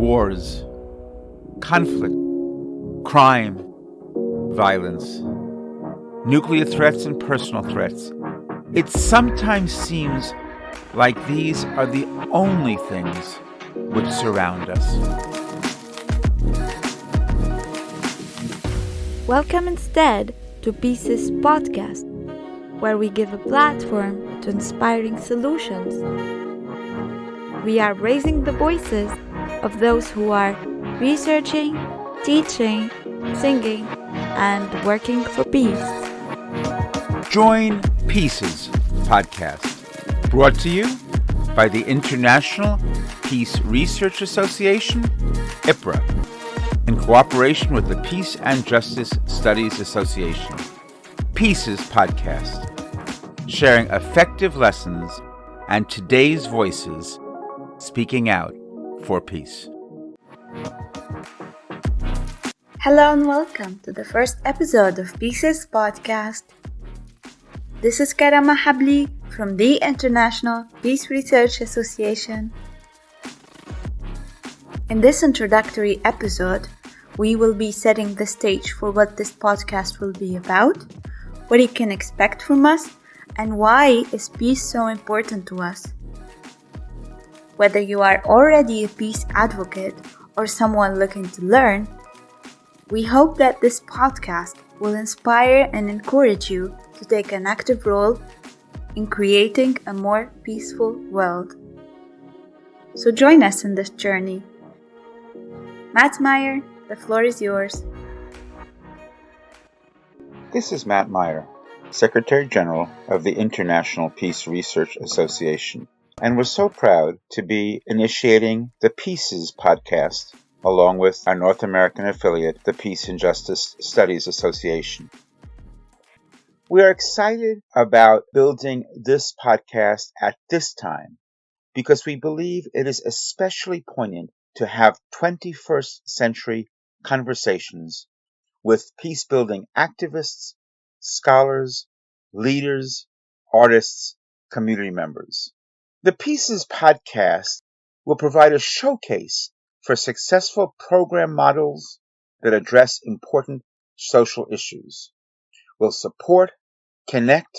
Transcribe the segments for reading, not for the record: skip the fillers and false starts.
wars, conflict, crime, violence, nuclear threats and personal threats. It sometimes seems like these are the only things which surround us. Welcome instead to Pieces Podcast, where we give a platform to inspiring solutions. We are raising the voices of those who are researching, teaching, singing, and working for peace. Join Pieces Podcast, brought to you by the International Peace Research Association, IPRA, in cooperation with the Peace and Justice Studies Association. Pieces Podcast, sharing effective lessons and today's voices speaking out for peace. Hello and welcome to the first episode of Pieces Podcast. This is Karama Habli from the International Peace Research Association. In this introductory episode, we will be setting the stage for what this podcast will be about, what you can expect from us, and why is peace so important to us. Whether you are already a peace advocate or someone looking to learn, we hope that this podcast will inspire and encourage you to take an active role in creating a more peaceful world. So join us in this journey. Matt Meyer, the floor is yours. This is Matt Meyer, Secretary General of the International Peace Research Association, and we're so proud to be initiating the Pieces Podcast along with our North American affiliate, the Peace and Justice Studies Association. We are excited about building this podcast at this time because we believe it is especially poignant to have 21st century conversations with peace-building activists, scholars, leaders, artists, community members. The Pieces Podcast will provide a showcase for successful program models that address important social issues. We'll support, connect,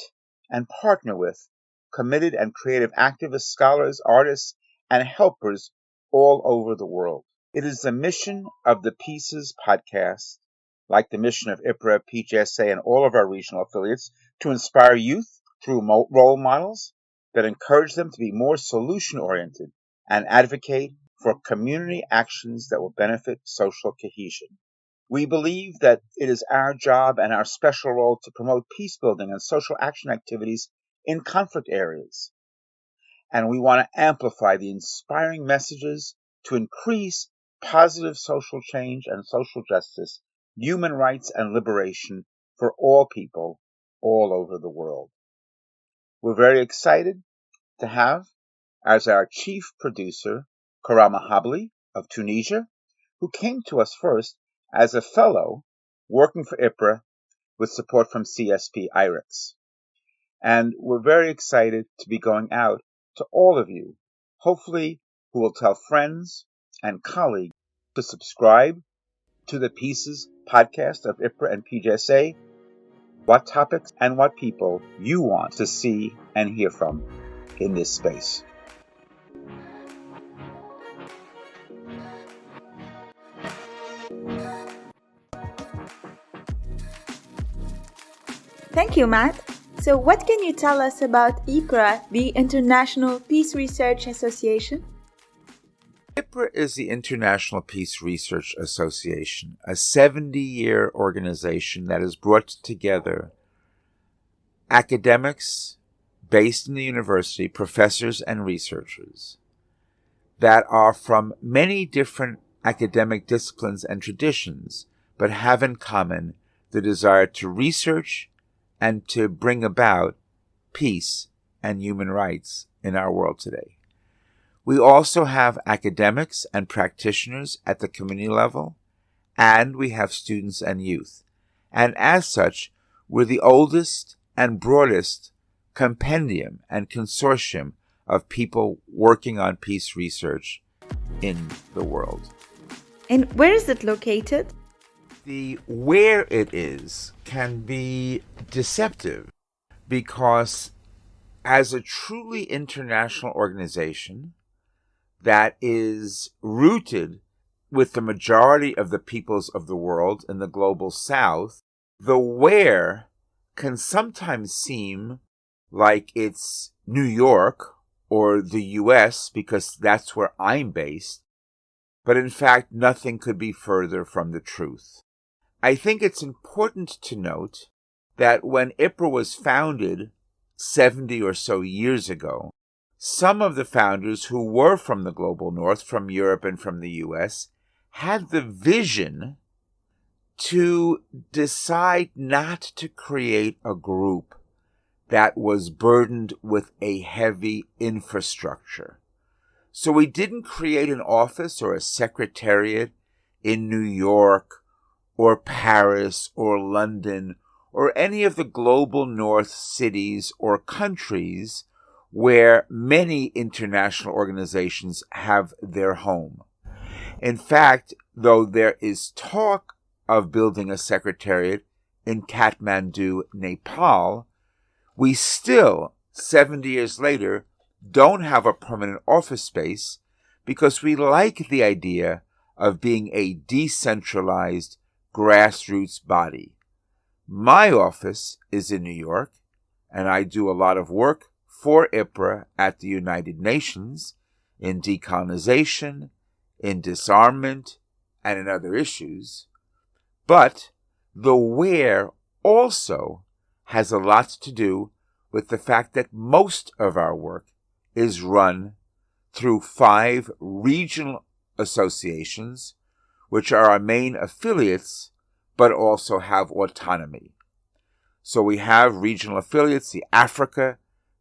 and partner with committed and creative activists, scholars, artists, and helpers all over the world. It is the mission of the Pieces Podcast, like the mission of IPRA, PJSA, and all of our regional affiliates, to inspire youth through role models that encourage them to be more solution-oriented and advocate for community actions that will benefit social cohesion. We believe that it is our job and our special role to promote peace-building and social action activities in conflict areas. And we want to amplify the inspiring messages to increase positive social change and social justice, human rights and liberation for all people all over the world. We're very excited to have as our chief producer, Karama Habli of Tunisia, who came to us first as a fellow working for IPRA with support from CSP IREX. And we're very excited to be going out to all of you, hopefully who will tell friends and colleagues to subscribe to the Pieces Podcast of IPRA and PJSA, what topics and what people you want to see and hear from in this space. Thank you, Matt. So what can you tell us about IPRA, the International Peace Research Association? IPRA is the International Peace Research Association, a 70-year organization that has brought together academics based in the university, professors and researchers that are from many different academic disciplines and traditions, but have in common the desire to research and to bring about peace and human rights in our world today. We also have academics and practitioners at the community level, and we have students and youth. And as such, we're the oldest and broadest compendium and consortium of people working on peace research in the world. And where is it located? The where it is can be deceptive because as a truly international organization that is rooted with the majority of the peoples of the world in the global south, the where can sometimes seem like it's New York or the US because that's where I'm based, but in fact nothing could be further from the truth. I think it's important to note that when IPRA was founded 70 or so years ago, some of the founders who were from the global north, from Europe and from the US, had the vision to decide not to create a group that was burdened with a heavy infrastructure. So we didn't create an office or a secretariat in New York or Paris or London or any of the global north cities or countries where many international organizations have their home. In fact, though there is talk of building a secretariat in Kathmandu, Nepal, we still, 70 years later, don't have a permanent office space because we like the idea of being a decentralized grassroots body. My office is in New York, and I do a lot of work for IPRA at the United Nations in decolonization, in disarmament, and in other issues. But the where also has a lot to do with the fact that most of our work is run through 5 regional associations, which are our main affiliates, but also have autonomy. So we have regional affiliates, the Africa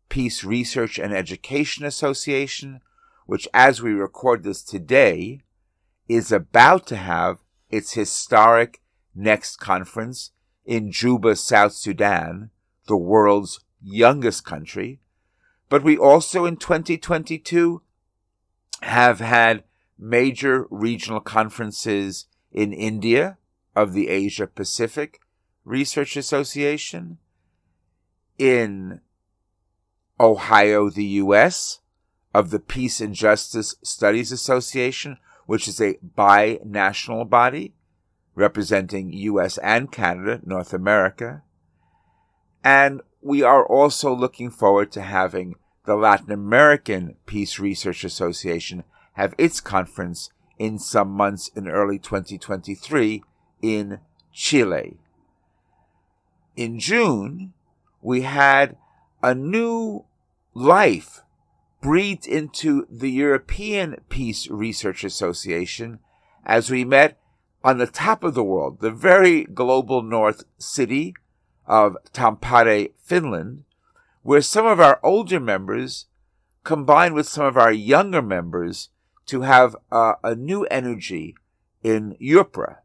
Peace Research and Education Association, which as we record this today, is about to have its historic next conference in Juba, South Sudan, the world's youngest country. But we also in 2022 have had major regional conferences in India of the Asia Pacific Research Association, in Ohio, the U.S., of the Peace and Justice Studies Association, which is a bi-national body representing U.S. and Canada, North America. And we are also looking forward to having the Latin American Peace Research Association have its conference in some months in early 2023 in Chile. In June, we had a new life breathed into the European Peace Research Association as we met on the top of the world, the very global north city of Tampere, Finland, where some of our older members combined with some of our younger members to have a new energy in IPRA.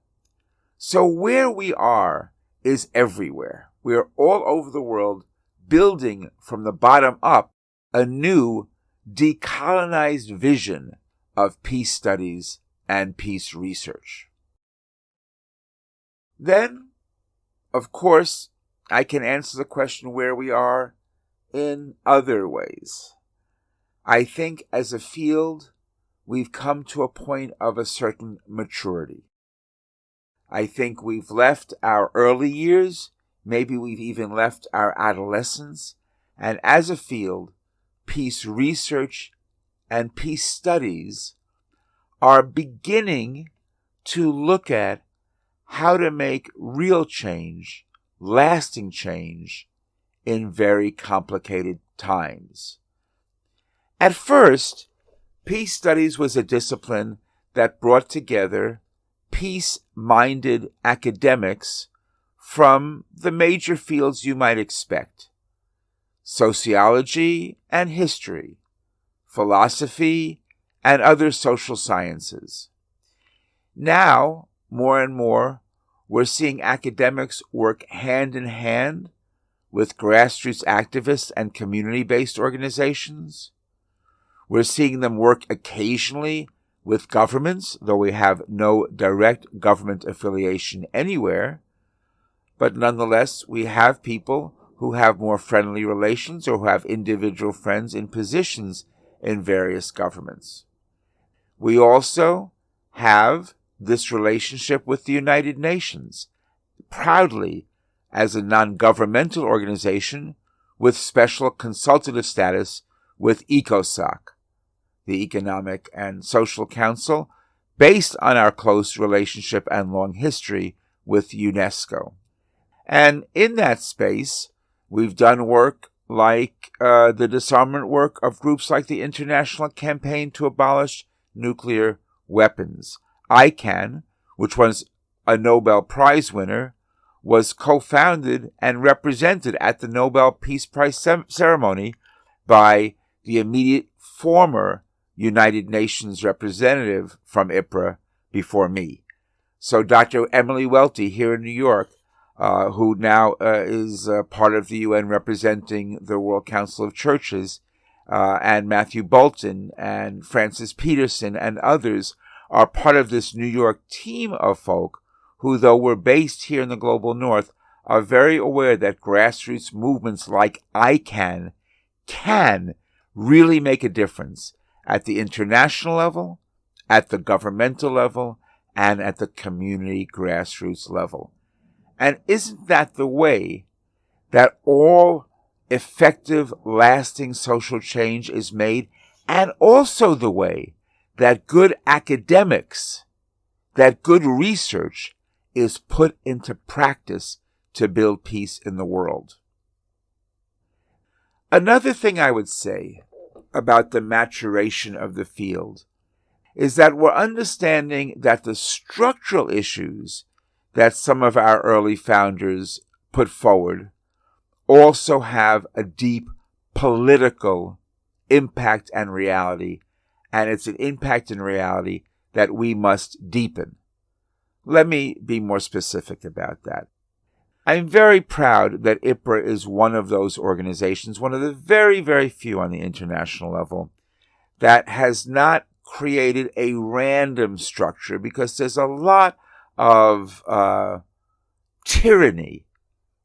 So where we are is everywhere. We are all over the world building from the bottom up a new decolonized vision of peace studies and peace research. Then, of course, I can answer the question where we are in other ways. I think as a field, we've come to a point of a certain maturity. I think we've left our early years, maybe we've even left our adolescence, and as a field, peace research and peace studies are beginning to look at how to make real change, lasting change, in very complicated times. At first, peace studies was a discipline that brought together peace-minded academics from the major fields you might expect: sociology and history, philosophy, and other social sciences. Now, more and more, we're seeing academics work hand in hand with grassroots activists and community-based organizations. We're seeing them work occasionally with governments, though we have no direct government affiliation anywhere. But nonetheless, we have people who have more friendly relations or who have individual friends in positions in various governments. We also have this relationship with the United Nations, proudly as a non-governmental organization with special consultative status with ECOSOC, the Economic and Social Council, based on our close relationship and long history with UNESCO. And in that space, we've done work like the disarmament work of groups like the International Campaign to Abolish Nuclear Weapons. ICAN, which was a Nobel Prize winner, was co-founded and represented at the Nobel Peace Prize ceremony by the immediate former United Nations representative from IPRA before me. So Dr. Emily Welty here in New York, who now is part of the UN representing the World Council of Churches, and Matthew Bolton and Francis Peterson and others are part of this New York team of folk who, though we're based here in the global north, are very aware that grassroots movements like ICAN can really make a difference at the international level, at the governmental level, and at the community grassroots level. And isn't that the way that all effective, lasting social change is made, and also the way that good academics, that good research is put into practice to build peace in the world? Another thing I would say about the maturation of the field is that we're understanding that the structural issues that some of our early founders put forward also have a deep political impact and reality, and it's an impact and reality that we must deepen. Let me be more specific about that. I'm very proud that IPRA is one of those organizations, one of the very, very few on the international level, that has not created a random structure, because there's a lot of tyranny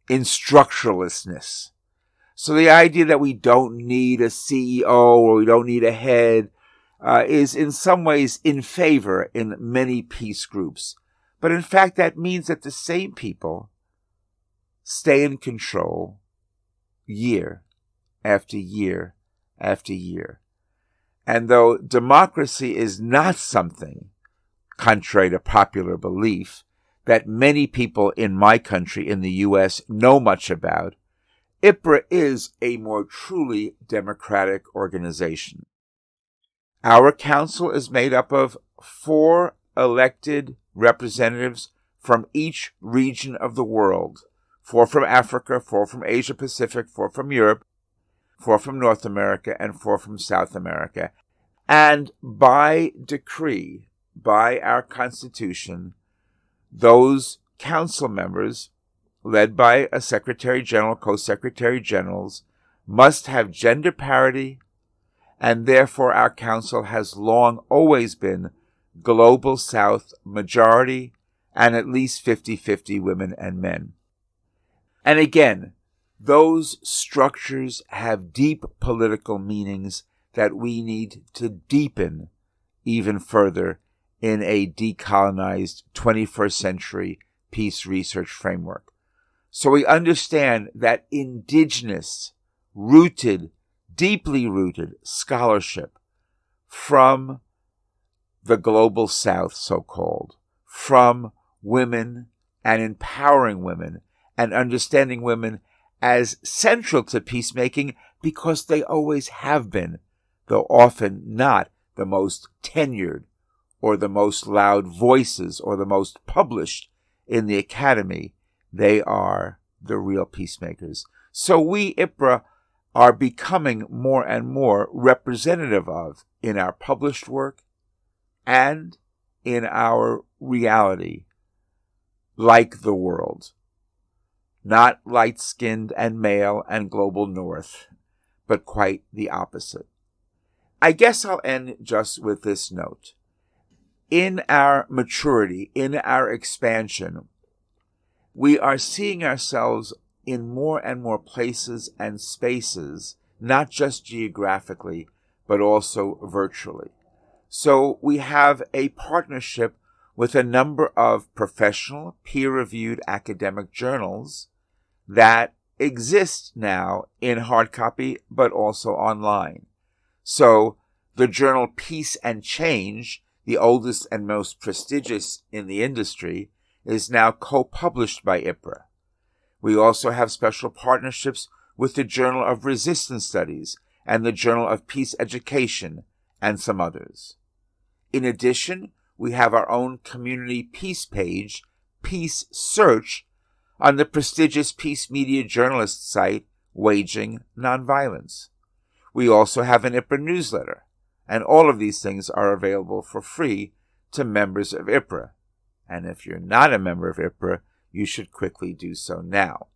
in structurelessness. So the idea that we don't need a CEO or we don't need a head is in some ways in favor in many peace groups. But in fact, that means that the same people stay in control year after year after year. And though democracy is not something, contrary to popular belief, that many people in my country, in the U.S., know much about, IPRA is a more truly democratic organization. Our council is made up of 4 elected representatives from each region of the world. 4 from Africa, 4 from Asia Pacific, 4 from Europe, 4 from North America, and 4 from South America. And by decree, by our Constitution, those council members, led by a Secretary General, Co-Secretary Generals, must have gender parity, and therefore our council has long always been Global South majority and at least 50-50 women and men. And again, those structures have deep political meanings that we need to deepen even further in a decolonized 21st century peace research framework. So we understand that indigenous, rooted, deeply rooted scholarship from the global south, so-called, from women and empowering women and understanding women as central to peacemaking, because they always have been, though often not the most tenured or the most loud voices or the most published in the academy. They are the real peacemakers. So we, IPRA, are becoming more and more representative of, in our published work and in our reality, like the world. Not light-skinned and male and global north, but quite the opposite. I guess I'll end just with this note. in our maturity, in our expansion, we are seeing ourselves in more and more places and spaces, not just geographically, but also virtually. So we have a partnership with a number of professional, peer-reviewed academic journals that exist now in hard copy, but also online. So the journal Peace and Change, the oldest and most prestigious in the industry, is now co-published by IPRA. We also have special partnerships with the Journal of Resistance Studies and the Journal of Peace Education and some others. In addition, we have our own community peace page, Peace Search, on the prestigious peace media journalist site, Waging Nonviolence. We also have an IPRA newsletter, and all of these things are available for free to members of IPRA. And if you're not a member of IPRA, you should quickly do so now.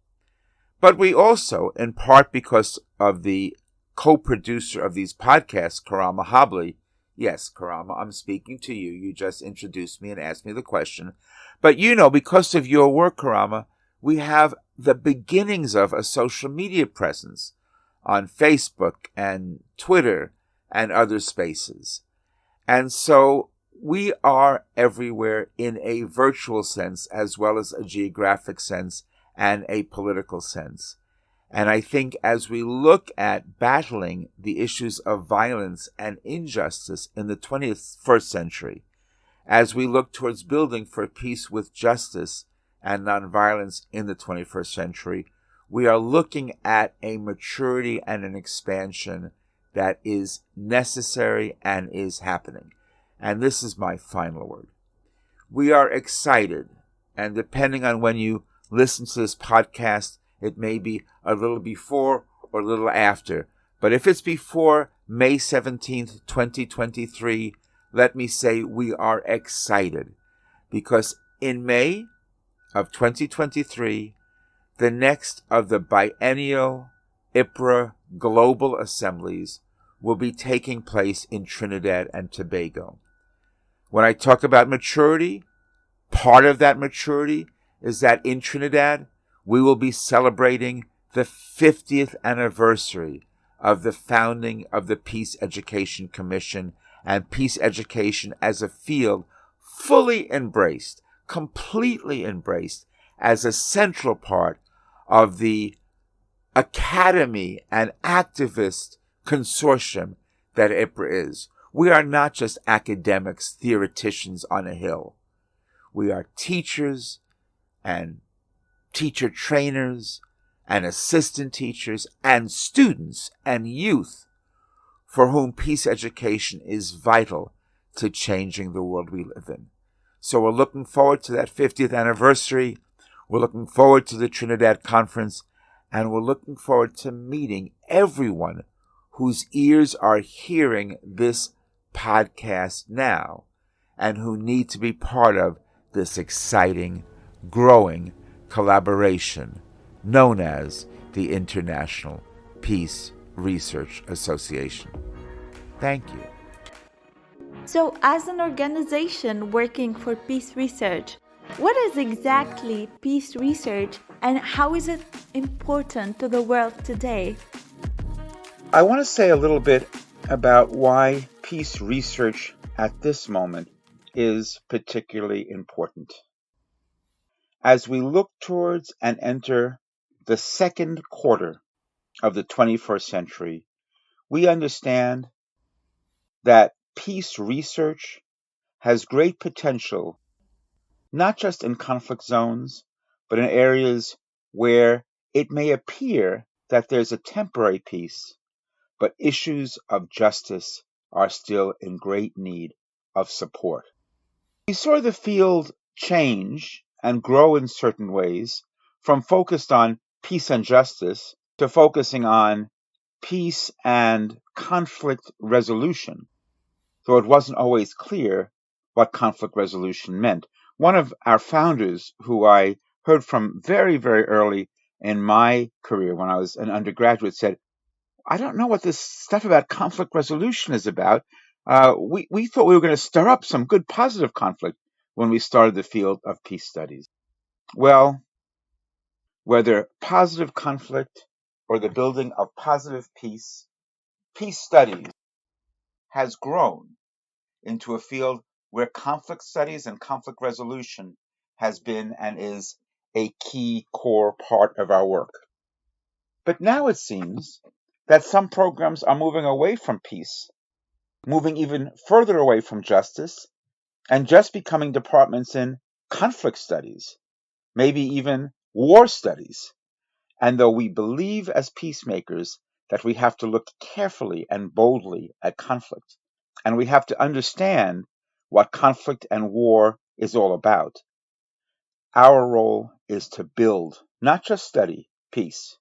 But we also, in part because of the co-producer of these podcasts, Karama Habli, yes, Karama, I'm speaking to you. You just introduced me and asked me the question. But because of your work, Karama, we have the beginnings of a social media presence on Facebook and Twitter and other spaces. And so we are everywhere in a virtual sense as well as a geographic sense and a political sense. And I think as we look at battling the issues of violence and injustice in the 21st century, as we look towards building for peace with justice and nonviolence in the 21st century, we are looking at a maturity and an expansion that is necessary and is happening. And this is my final word. We are excited, and depending on when you listen to this podcast, it may be a little before or a little after. But if it's before May 17th, 2023, let me say we are excited, because in May of 2023, the next of the biennial IPRA Global Assemblies will be taking place in Trinidad and Tobago. When I talk about maturity, part of that maturity is that in Trinidad, we will be celebrating the 50th anniversary of the founding of the Peace Education Commission and peace education as a field fully embraced, completely embraced as a central part of the academy and activist consortium that IPRA is. We are not just academics, theoreticians on a hill. We are teachers and teacher trainers and assistant teachers and students and youth for whom peace education is vital to changing the world we live in. So we're looking forward to that 50th anniversary. We're looking forward to the Trinidad Conference, and we're looking forward to meeting everyone whose ears are hearing this podcast now and who need to be part of this exciting, growing collaboration known as the International Peace Research Association. Thank you. So, as an organization working for peace research, what is exactly peace research and how is it important to the world today? I want to say a little bit about why peace research at this moment is particularly important. As we look towards and enter the second quarter of the 21st century, we understand that peace research has great potential, not just in conflict zones, but in areas where it may appear that there's a temporary peace, but issues of justice are still in great need of support. We saw the field change and grow in certain ways from focused on peace and justice to focusing on peace and conflict resolution, though it wasn't always clear what conflict resolution meant. One of our founders, who I heard from very, very early in my career when I was an undergraduate, said, I don't know what this stuff about conflict resolution is about. We thought we were going to stir up some good positive conflict when we started the field of peace studies. Well, whether positive conflict or the building of positive peace, peace studies has grown into a field where conflict studies and conflict resolution has been and is a key core part of our work. But now it seems that some programs are moving away from peace, moving even further away from justice, and just becoming departments in conflict studies, maybe even war studies. And though we believe as peacemakers that we have to look carefully and boldly at conflict, and we have to understand what conflict and war is all about, our role is to build, not just study, peace.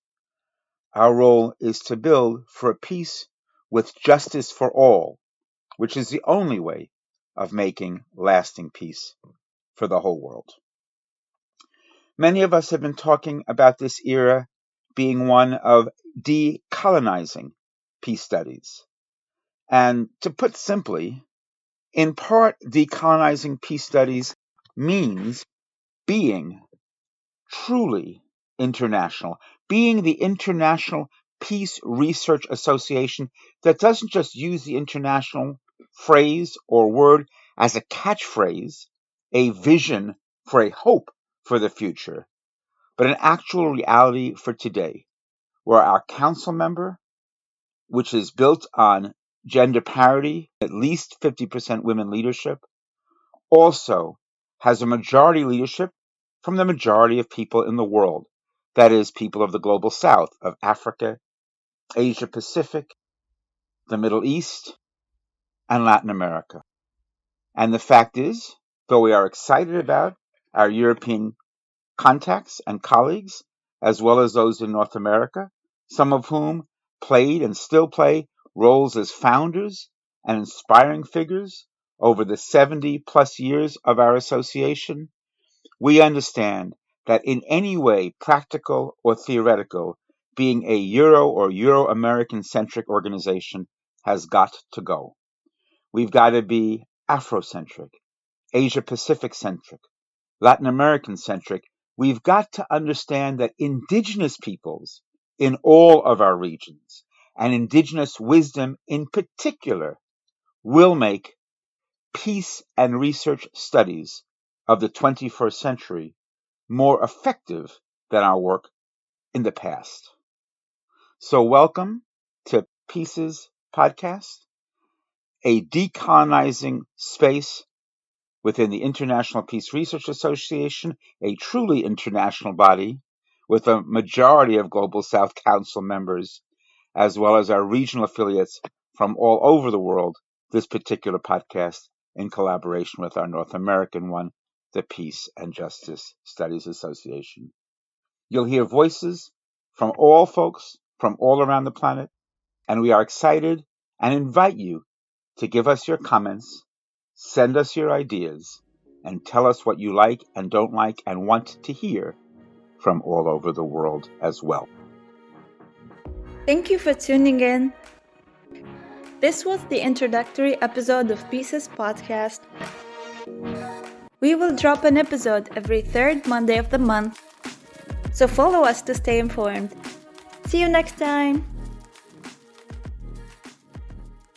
Our role is to build for a peace with justice for all, which is the only way of making lasting peace for the whole world. Many of us have been talking about this era being one of decolonizing peace studies. And to put simply, in part, decolonizing peace studies means being truly international, being the International Peace Research Association that doesn't just use the international phrase or word as a catchphrase, a vision for a hope for the future, but an actual reality for today, where our council member, which is built on gender parity, at least 50% women leadership, also has a majority leadership from the majority of people in the world. That is, people of the global south, of Africa, Asia Pacific, the Middle East, and Latin America. And the fact is, though we are excited about our European contacts and colleagues, as well as those in North America, some of whom played and still play roles as founders and inspiring figures over the 70 plus years of our association, we understand that in any way, practical or theoretical, being a Euro or Euro-American centric organization has got to go. We've got to be Afrocentric, Asia Pacific centric, Latin American centric. We've got to understand that indigenous peoples in all of our regions, and indigenous wisdom in particular, will make peace and research studies of the 21st century more effective than our work in the past. So welcome to Pieces Podcast, a decolonizing space within the International Peace Research Association, a truly international body with a majority of Global South Council members, as well as our regional affiliates from all over the world, this particular podcast in collaboration with our North American one, the Peace and Justice Studies Association. You'll hear voices from all folks from all around the planet, and we are excited and invite you to give us your comments, send us your ideas, and tell us what you like and don't like and want to hear from all over the world as well. Thank you for tuning in. This was the introductory episode of Pieces Podcast. We will drop an episode every third Monday of the month, so follow us to stay informed. See you next time!